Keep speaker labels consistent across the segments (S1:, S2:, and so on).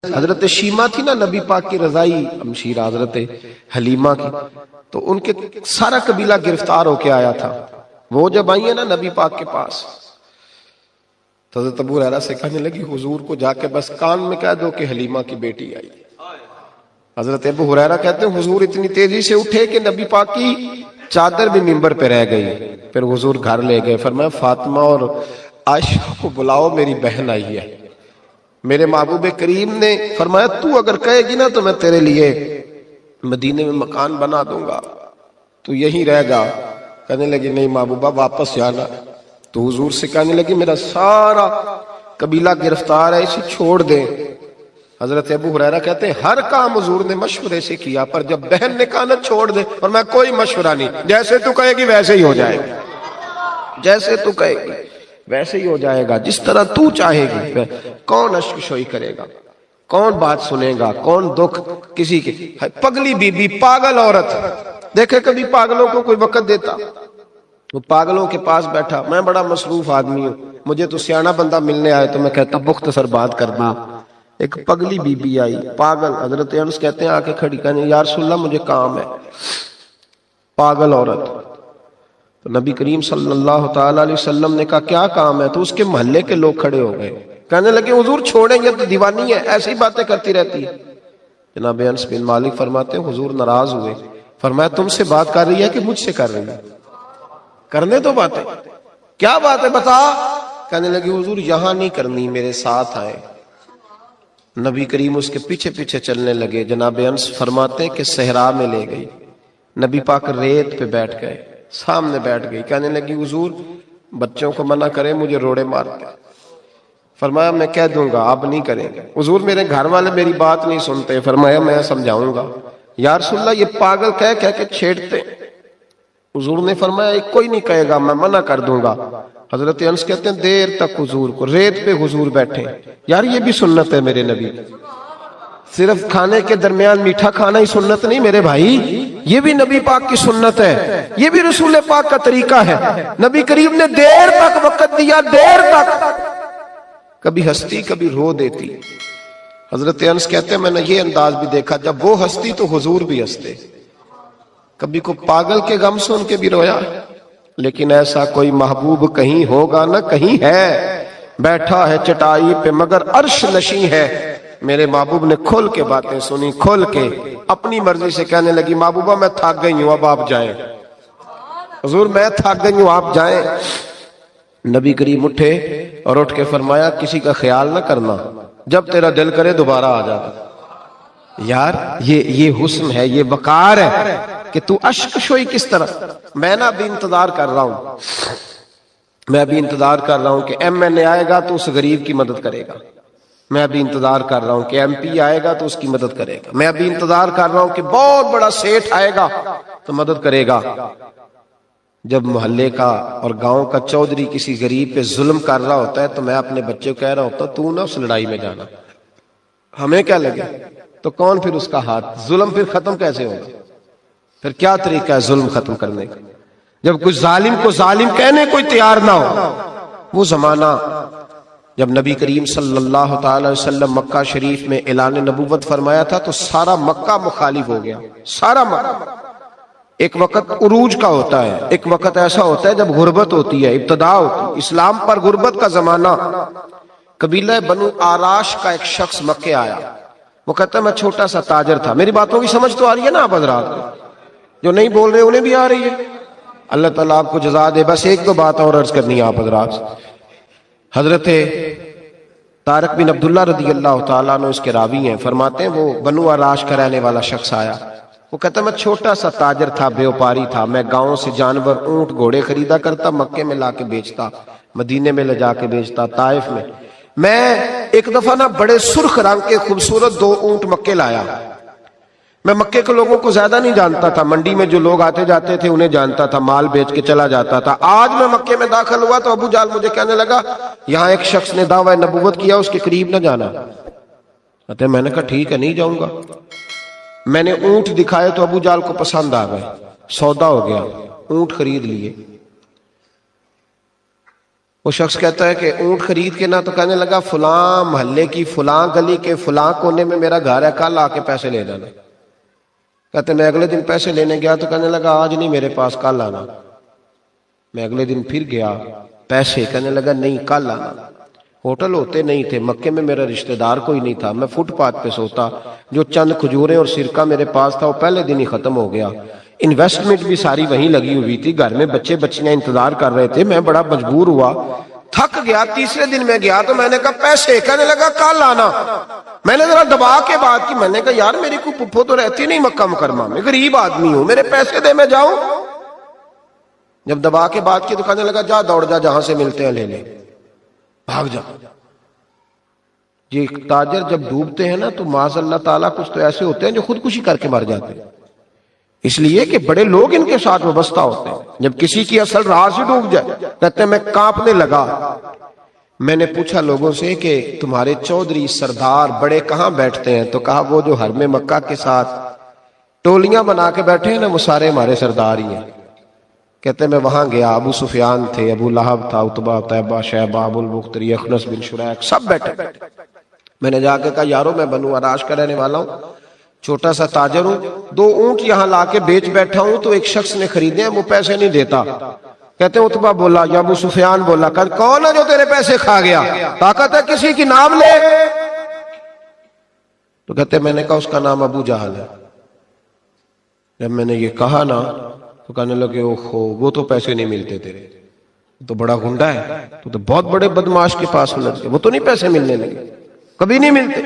S1: حضرت شیمہ تھی نا نبی پاک کی رضائی ہمشیرہ حضرت حلیمہ کی، تو ان کے سارا قبیلہ گرفتار ہو کے آیا تھا. وہ جب آئی ہیں نا نبی پاک کے پاس تو حضرت ابو ہریرہ سے کہنے لگی حضور کو جا کے بس کان میں کہہ دو کہ حلیمہ کی بیٹی آئی. حضرت ابو ہریرہ کہتے ہیں حضور اتنی تیزی سے اٹھے کہ نبی پاک کی چادر بھی منبر پہ رہ گئی. پھر حضور گھر لے گئے، فرمایا فاطمہ اور عائشہ کو بلاؤ، میری بہن آئی ہے. میرے محبوب کریم نے فرمایا تو اگر کہے گی نا تو میں تیرے لیے مدینے میں مکان بنا دوں گا، تو یہیں رہ جا. کہنے لگی نہیں محبوبہ واپس جانا. تو حضور سے کہنے لگی میرا سارا قبیلہ گرفتار ہے، اسے چھوڑ دیں. حضرت ابو ہریرہ کہتے ہیں ہر کام حضور نے مشورے سے کیا، پر جب بہن نے کہا نا چھوڑ دے، اور میں کوئی مشورہ نہیں، جیسے تو کہے گی ویسے ہی ہو جائے گا، جیسے تو کہے گی ویسے ہی ہو جائے گا، جس طرح تو چاہے گی. کون اشک شوئی کرے گا، کون بات سنے گا، کون دکھ کسی کے. پگلی بی بی پاگل عورت، دیکھے کبھی پاگلوں کو کوئی وقت دیتا؟ وہ پاگلوں کے پاس بیٹھا، میں بڑا مصروف آدمی ہوں، مجھے تو سیاںا بندہ ملنے آئے تو میں کہتا مختصر بات کرنا. ایک پگلی بی بی آئی پاگل، حضرت انس کہتے ہیں آ کے کھڑی کہنے یا رسول اللہ مجھے کام ہے. پاگل عورت. تو نبی کریم صلی اللہ تعالی علیہ وسلم نے کہا کیا کام ہے؟ تو اس کے محلے کے لوگ کھڑے ہو گئے، کہنے لگے حضور چھوڑیں گے تو دیوانی ہے، ایسی باتیں کرتی رہتی ہے. جناب انس بن مالک فرماتے ہیں حضور ناراض ہوئے، فرمایا تم سے بات کر رہی ہے کہ مجھ سے کر رہی ہے؟ کرنے تو باتیں، کیا بات ہے بتا. کہنے لگے حضور یہاں نہیں کرنی، میرے ساتھ آئے. نبی کریم اس کے پیچھے پیچھے چلنے لگے. جناب انس فرماتے ہیں کہ صحرا میں لے گئی، نبی پاک ریت پہ بیٹھ گئے، سامنے بیٹھ گئی. کہنے لگی حضور بچوں کو منع کریں مجھے روڑے مارتے. فرمایا میں کہہ دوں گا آپ نہیں کریں گے. حضور میرے گھر والے میری بات نہیں سنتے. فرمایا میں سمجھاؤں گا. یا رسول اللہ یہ پاگل کہہ کے چھیڑتے. حضور نے فرمایا ایک کوئی نہیں کہے گا، میں منع کر دوں گا. حضرت انس کہتے ہیں دیر تک حضور کو ریت پہ حضور بیٹھے. یار یہ بھی سنت ہے میرے نبی، صرف کھانے کے درمیان میٹھا کھانا ہی سنت نہیں میرے بھائی، یہ بھی نبی پاک کی سنت ہے، یہ بھی رسول پاک کا طریقہ ہے. نبی کریم نے دیر تک وقت دیا، دیر تک، کبھی ہستی کبھی رو دیتی. حضرت انس کہتے ہیں میں نے یہ انداز بھی دیکھا جب وہ ہستی تو حضور بھی ہستے. کبھی کو پاگل کے غم سن کے بھی رویا. لیکن ایسا کوئی محبوب کہیں ہوگا نہ کہیں ہے، بیٹھا ہے چٹائی پہ مگر عرش نشیں ہے. میرے محبوب نے کھول کے باتیں سنی، کھول کے اپنی مرضی سے کہنے لگی محبوبہ میں تھک گئی ہوں اب آپ جائیں. حضور میں تھک گئی ہوں آپ جائیں. نبی کریم اٹھے اور اٹھ کے فرمایا کسی کا خیال نہ کرنا، جب تیرا دل کرے دوبارہ آ جاتا. یار یہ حسن ہے، یہ وقار ہے کہ تو اشک شوئی کس طرح. میں نہ بھی انتظار کر رہا ہوں، میں بھی انتظار کر رہا ہوں کہ ایم این اے آئے گا تو اس غریب کی مدد کرے گا. میں ابھی انتظار کر رہا ہوں کہ ایم پی آئے گا تو اس کی مدد کرے گا. میں ابھی انتظار کر رہا ہوں کہ بہت بڑا سیٹھ آئے گا تو مدد کرے گا. جب محلے کا اور گاؤں کا چودھری کسی غریب پہ ظلم کر رہا ہوتا ہے تو میں اپنے بچے کو کہہ رہا ہوتا تو نہ اس لڑائی میں جانا، ہمیں کیا لگے. تو کون پھر اس کا ہاتھ، ظلم پھر ختم کیسے ہوگا؟ پھر کیا طریقہ ہے ظلم ختم کرنے کا؟ جب کوئی ظالم کو ظالم کہنے کوئی تیار نہ ہو. وہ زمانہ جب نبی کریم صلی اللہ تعالی وسلم مکہ شریف میں اعلان نبوت فرمایا تھا تو سارا مکہ مخالف ہو گیا، سارا مکہ. ایک وقت عروج کا ہوتا ہے، ایک وقت ایسا ہوتا ہے جب غربت ہوتی ہے، ابتدا ہوتی ہے. اسلام پر غربت کا زمانہ. قبیلہ بنو آراش کا ایک شخص مکے آیا، وہ کہتا ہے میں چھوٹا سا تاجر تھا. میری باتوں کی سمجھ تو آ رہی ہے نا آپ حضرات کو؟ جو نہیں بول رہے انہیں بھی آ رہی ہے. اللہ تعالیٰ آپ کو جزا دے. بس ایک دو بات اور عرض کرنی ہے آپ حضرات. حضرت طارق بن عبداللہ رضی اللہ تعالیٰ عنہ اس کے راوی ہیں، فرماتے ہیں وہ بنو آراش کا رہنے والا شخص آیا. وہ کہتا میں چھوٹا سا تاجر تھا، بیوپاری تھا. میں گاؤں سے جانور اونٹ گھوڑے خریدا کرتا، مکے میں لا کے بیچتا، مدینے میں لے جا کے بیچتا، طائف میں. میں ایک دفعہ نا بڑے سرخ رنگ کے خوبصورت 2 اونٹ مکے لایا. میں مکے کے لوگوں کو زیادہ نہیں جانتا تھا، منڈی میں جو لوگ آتے جاتے تھے انہیں جانتا تھا، مال بیچ کے چلا جاتا تھا. آج میں مکے میں داخل ہوا تو ابو جہل مجھے کہنے لگا یہاں ایک شخص نے دعویٰ نبوت کیا، اس کے قریب نہ جانا. میں نے کہا ٹھیک ہے نہیں جاؤں گا. میں نے اونٹ دکھائے تو ابو جہل کو پسند آ گئے، سودا ہو گیا، اونٹ خرید لیے. وہ شخص کہتا ہے کہ اونٹ خرید کے نا تو کہنے لگا فلاں محلے کی فلاں گلی کے فلاں کونے میں میرا گھر ہے، کل آ کے پیسے لے جانا۔ کہتے میں اگلے دن پیسے لینے گیا تو کہنے لگا آج نہیں میرے پاس، کل آنا۔ میں اگلے دن پھر گیا پیسے، کہنے لگا نہیں کل آنا۔ ہوٹل ہوتے نہیں تھے، مکے میں میرا رشتہ دار کوئی نہیں تھا، میں فٹ پاتھ پہ سوتا، جو چند کھجوریں اور سرکہ میرے پاس تھا وہ پہلے دن ہی ختم ہو گیا۔ انویسٹمنٹ بھی ساری وہیں لگی ہوئی تھی، گھر میں بچے بچیاں انتظار کر رہے تھے، میں بڑا مجبور ہوا، تھک گیا۔ تیسرے دن میں گیا تو میں نے کہا پیسے، کہنے لگا کل آنا۔ میں نے ذرا دبا کے بات کی، میں نے کہا یار میری کوئی پھپھو تو رہتی نہیں مکہ مکرمہ میں، غریب آدمی ہوں، میرے پیسے دے میں جاؤں۔ جب دبا کے بات کی تو کہنے لگا جا دوڑ جا، جہاں سے ملتے ہیں لے لے، بھاگ جا۔ یہ تاجر جب ڈوبتے ہیں نا تو معاذ اللہ تعالیٰ کچھ تو ایسے ہوتے ہیں جو خودکشی کر کے مر جاتے ہیں، اس لیے کہ بڑے لوگ ان کے ساتھ وابستہ ہوتے ہیں۔ جب کسی کی اصل راہ سے ڈوب جائے کہتے ہیں میں کانپنے لگا۔ میں نے پوچھا لوگوں سے کہ تمہارے چودھری سردار بڑے کہاں بیٹھتے ہیں؟ تو کہا وہ جو حرم مکہ کے ساتھ ٹولیاں بنا کے بیٹھے ہیں نا وہ سارے ہمارے سردار ہی ہیں۔ کہتے میں وہاں گیا، ابو سفیان تھے، ابو لہب تھا، عتبہ، طیبہ، شیبہ، ابو البختری، اخنس بن شریک، سب بیٹھے۔ میں نے جا کے کہا یارو میں بنو عراش کا رہنے والا ہوں، چھوٹا سا تاجر ہوں، 2 اونٹ یہاں لا کے بیچ بیٹھا ہوں تو ایک شخص نے خریدے ہیں، وہ پیسے نہیں دیتا۔ کہتے عتبہ بولا یا ابو سفیان بولا، کہ کون ہے جو تیرے پیسے کھا گیا؟ طاقت ہے کسی کی نام لے؟ تو کہتے میں نے کہا اس کا نام ابو جہل ہے۔ جب میں نے یہ کہا نا تو کہنے لگے اوہو وہ تو پیسے نہیں ملتے تیرے، تو بڑا گنڈا ہے، تو بہت بڑے بدماش کے پاس لگ گئے، وہ تو نہیں پیسے ملنے لگے، کبھی نہیں ملتے۔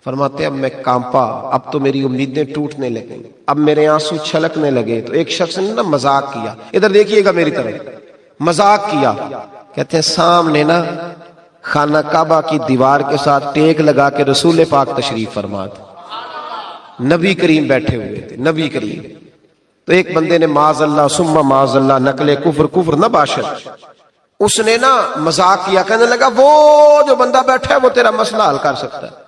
S1: فرماتے اب میں کانپا، اب تو میری امیدیں ٹوٹنے لگیں، اب میرے آنسو چھلکنے لگے۔ تو ایک شخص نے نا مذاق کیا، ادھر دیکھیے گا میری طرف، مذاق کیا، کہتے ہیں سامنے نا خانہ کعبہ کی دیوار کے ساتھ ٹیک لگا کے رسول پاک تشریف فرما تھے، نبی کریم بیٹھے ہوئے تھے، نبی کریم۔ تو ایک بندے نے معاذ اللہ ثم معاذ اللہ نقل کفر نہ باشد، اس نے نا مذاق کیا، کہنے لگا وہ جو بندہ بیٹھا ہے وہ تیرا مسئلہ حل کر سکتا ہے۔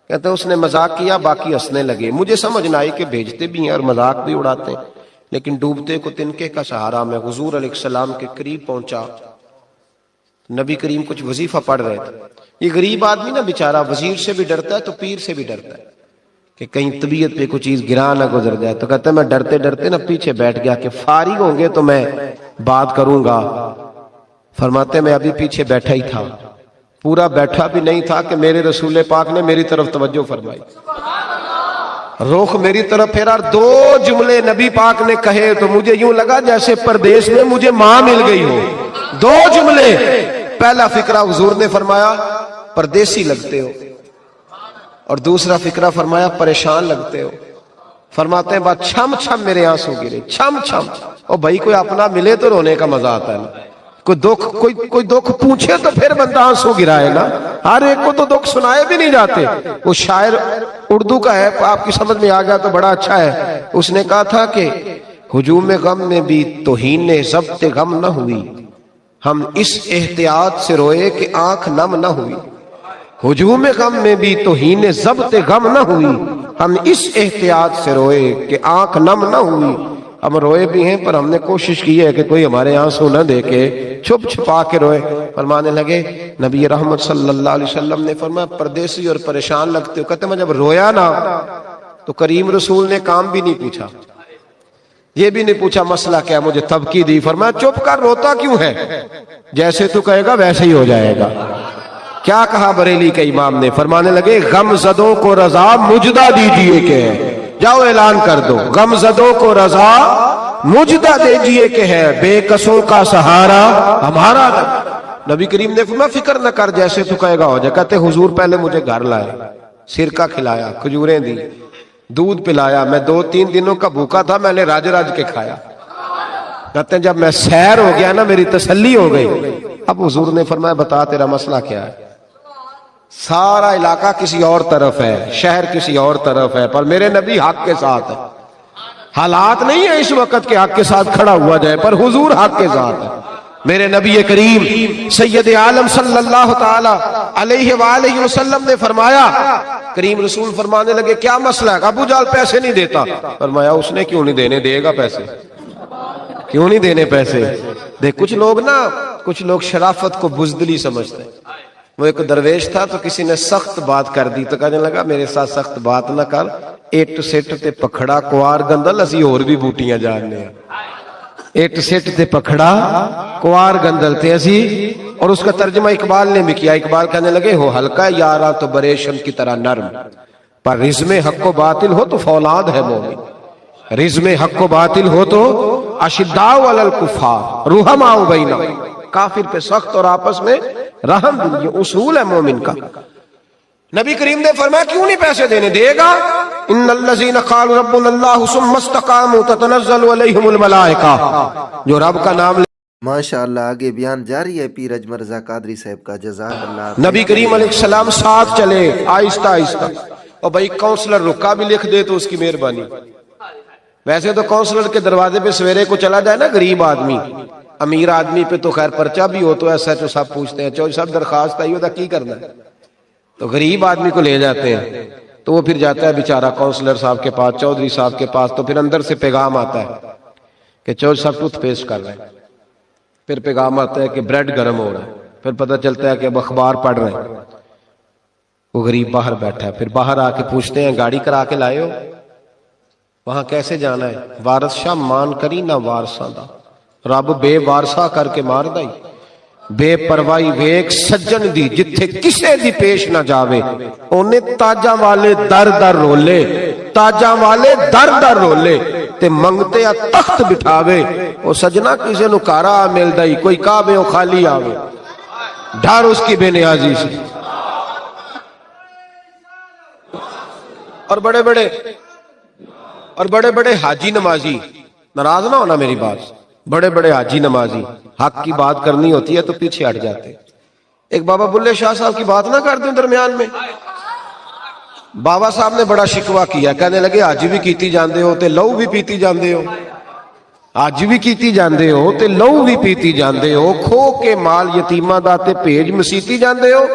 S1: کہتے ہیں اس نے مذاق کیا، باقی ہنسنے لگے۔ مجھے سمجھ نہ آئی کہ بھیجتے بھی ہیں اور مذاق بھی اڑاتے ہیں، لیکن ڈوبتے کو تنکے کا سہارا میں حضور علیہ السلام کے قریب پہنچا۔ نبی کریم کچھ وظیفہ پڑھ رہے تھے۔ یہ غریب آدمی نا بیچارہ وزیر سے بھی ڈرتا ہے تو پیر سے بھی ڈرتا ہے کہ کہیں طبیعت پہ کوئی چیز گرا نہ گزر جائے۔ تو کہتا ہے میں ڈرتے ڈرتے نا پیچھے بیٹھ گیا کہ فارغ ہوں گے تو میں بات کروں گا۔ فرماتے میں ابھی پیچھے بیٹھا ہی تھا، پورا بیٹھا بھی نہیں تھا کہ میرے رسول پاک نے میری طرف توجہ فرمائی، رخ میری طرف پھیرا، 2 جملے نبی پاک نے کہے تو مجھے یوں لگا جیسے پردیس میں مجھے ماں مل گئی ہو۔ 2 جملے، پہلا فقرہ حضور نے فرمایا پردیسی لگتے ہو، اور دوسرا فقرہ فرمایا پریشان لگتے ہو۔ فرماتے ہیں بات چھم چھم میرے آنسو گرے، چھم چھم۔ اور بھائی کوئی اپنا ملے تو رونے کا مزہ آتا ہے نا، کوئی دکھ پوچھے تو پھر بندہ آنسو گرائے نا، ہر ایک کو تو دکھ سنائے بھی نہیں جاتے۔ وہ شاعر اردو کا ہے، آپ کی سمجھ میں آ گیا تو بڑا اچھا ہے۔ اس نے کہا تھا کہ ہجوم غم میں بھی توہین ضبط غم نہ ہوئی، ہم اس احتیاط سے روئے کہ آنکھ نم نہ ہوئی۔ ہجوم غم میں بھی توہین ضبط غم نہ ہوئی، ہم اس احتیاط سے روئے کہ آنکھ نم نہ ہوئی۔ ہم روئے بھی ہیں پر ہم نے کوشش کی ہے کہ کوئی ہمارے آنسو نہ دیکھے، چھپ چھپا کے روئے۔ فرمانے لگے نبی رحمت صلی اللہ علیہ وسلم نے فرمایا پردیسی اور پریشان لگتے ہو۔ کہتے میں جب رویا نا تو کریم رسول نے کام بھی نہیں پوچھا، یہ بھی نہیں پوچھا مسئلہ کیا، مجھے تبکی دی۔ فرمایا چپ کر، روتا کیوں ہے؟ جیسے تو کہے گا ویسے ہی ہو جائے گا۔ کیا کہا بریلی کے امام نے؟ فرمانے لگے غم زدوں کو رضا مجدہ دیجئے کہ ہے، جاؤ اعلان کر دو، غم زدوں کو رضا مجدہ دیجئے کہ ہے، بے کسوں کا سہارا ہمارا نہیں۔ نبی کریم نے فرمایا فکر نہ کر، جیسے تو کہے گا ہو جائے۔ کہتے حضور پہلے مجھے گھر لائے، سرکہ کھلایا، کھجوریں دی، دودھ پلایا، میں 2-3 دنوں کا بھوکا تھا، میں نے راج راج کے کھایا۔ کہتے ہیں جب میں سیر ہو گیا نا میری تسلی ہو گئی۔ اب حضور نے فرمایا بتا تیرا مسئلہ کیا ہے؟ سارا علاقہ کسی اور طرف ہے، شہر کسی اور طرف ہے، پر میرے نبی حق کے ساتھ ہے۔ حالات نہیں ہے اس وقت کہ حق کے ساتھ کھڑا ہوا جائے، پر حضور حق کے ساتھ ہے۔ میرے نبی کریم سید عالم صلی اللہ تعالی علیہ وآلہ وسلم نے فرمایا، کریم رسول فرمانے لگے کیا مسئلہ ہے؟ ابو جہل پیسے نہیں دیتا۔ فرمایا اس نے کیوں نہیں دینے، دے گا پیسے۔ کیوں نہیں دینے پیسے؟ دیکھ کچھ لوگ شرافت کو بزدلی سمجھتے ہیں. وہ ایک درویش تھا تو کسی نے سخت بات کر دی تو کہنے لگا میرے ساتھ سخت بات نہ کر, اٹ سٹ تے پکھڑا کوار گندل اسی اور بھی بوٹیاں جاننے ہیں. اٹ سٹ تے پکھڑا کوار گندل تے اسی. اور اس کا ترجمہ اقبال نے بھی کیا. اقبال کہنے لگے ہو ہلکا یارا تو بریشم کی طرح نرم, پر رزم حق و باطل ہو تو فولاد ہے مومن. رزم حق و باطل ہو تو اشداء علی الکفار رحماء بینہم, کافر پہ سخت اور آپس میں رحم دل. یہ اصول ہے مومن کا. نبی کریم نے فرمایا کیوں نہیں پیسے دینے؟ دے گا. ان الذین قالوا ربنا اللہ ثم استقاموا تتنزل علیہم الملائکہ, جو رب کا نام
S2: ماشاء اللہ. آگے بیان جاری ہے پیر اجمل رضا قادری صاحب کا, جزاک اللہ.
S1: نبی کریم علیہ السلام ساتھ چلے آہستہ آہستہ. اور بھائی کونسلر رکا بھی لکھ دے تو اس کی مہربانی. ویسے تو کونسلر کے دروازے پہ سویرے کو چلا جائے نا غریب آدمی, امیر آدمی پہ تو خیر پرچہ بھی ہو تو ایسا تو سب پوچھتے ہیں چوہدری صاحب درخواست آئی ہوتا کی کرنا ہے, تو غریب آدمی کو لے جاتے ہیں. تو وہ پھر جاتا ہے بیچارہ کونسلر صاحب کے پاس, چودھری صاحب کے پاس. تو پھر اندر سے پیغام آتا ہے کہ چودھری صاحب ٹوتھ پیسٹ کر رہے ہیں. پھر پیغام آتا ہے کہ بریڈ گرم ہو رہا ہے. پھر پتہ چلتا ہے کہ اب اخبار پڑھ رہے ہیں. وہ غریب باہر بیٹھا ہے. پھر باہر آ کے پوچھتے ہیں گاڑی کرا کے لائے ہو؟ وہاں کیسے جانا ہے؟ وارث شاہ مان کری نہ وارثاں دا, رب بے وارثا کر کے مار دائی. بے پروائی ویک سجن دی جتھے کسے دی پیش نہ جاوے, اونے تاجاں والے در در رولے, تاجاں والے در در رولے تے منگتے آ تخت بٹھاوے. او سجنا کسے نو کارا مل دائی, کوئی کعبے او خالی آوے, ڈر اس کی بے نیازی سے. اور بڑے بڑے حاجی نمازی, ناراض نہ ہونا میری بات, بڑے بڑے حاجی نمازی حق کی بات کرنی ہوتی ہے تو پیچھے ہٹ جاتے. ایک بابا بلے شاہ صاحب کی بات نہ کر دیں درمیان میں. بابا صاحب نے بڑا شکوہ کیا, کہنے لگے حج بھی کیتی جاندے ہو تے لہو بھی پیتی جاندے ہو, حج بھی کیتی جاندے ہو تے لہو بھی پیتی جاندے ہو, کھو کے مال یتیماں دا تے بھیج مسیتی جاندے ہو,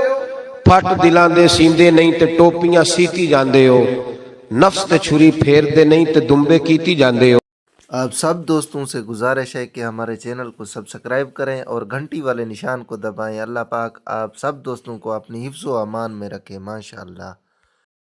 S1: پھٹ دلاں دے سیندے نہیں تے ٹوپیاں سیتی جاندے ہو, نفس تے چھری پھیر دے نہیں تے دمبے کیتی جاندے ہو.
S2: آپ سب دوستوں سے گزارش ہے کہ ہمارے چینل کو سبسکرائب کریں اور گھنٹی والے نشان کو دبائیں. اللہ پاک آپ سب دوستوں کو اپنی حفظ و امان میں رکھے. ماشاء اللہ.